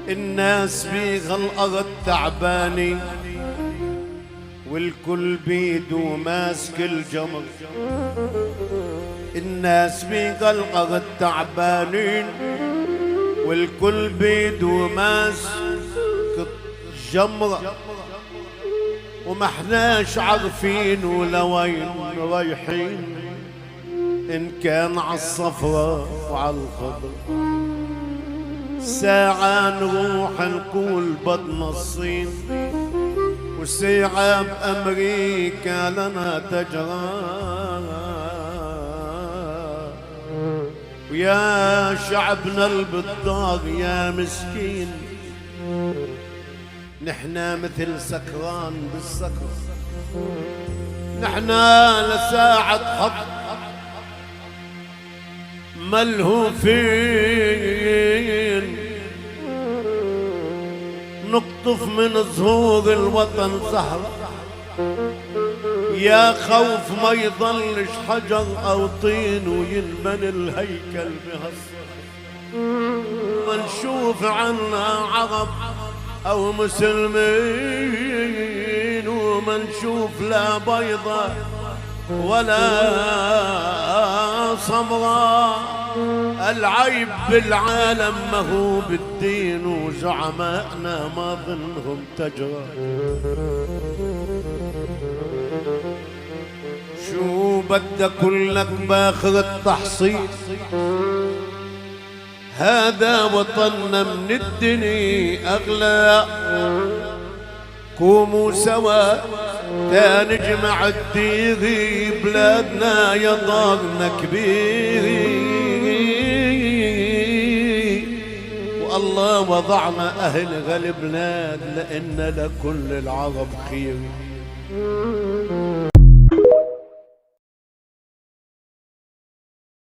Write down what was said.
الناس بيها الأرض تعباني والكل بيدو ماسك الجمر. الناس بيها الأرض تعبانين والكل بيدو ماسك الجمرة، وما احناش عارفين ولوين رايحين، إن كان عالصفرة وعالخضر. ساعة نروح نقول بدنا الصين، وساعة بأمريكا لنا تجرى. ويا شعبنا البطار يا مسكين، نحنا مثل سكران بالسكر. نحنا لساعة حق ملهوفين، نقطف من زهور الوطن زهرة. يا خوف ما يضلش حجر أو طين وينبن الهيكل بهالصخر. ما نشوف عنا عرب أو مسلمين، وما نشوف لا بيضة ولا صمراء. العيب بالعالم ما هو بالدين، وزعمائنا ما ظنهم تجرى. شو بدك كلك باخر التحصيل، هذا وطننا من الدنيا أغلى. قوموا سوا تنجمع الديغي، بلادنا يا دارنا كبير. والله وضعنا أهل غالبلاد، لأن لكل العرب خير.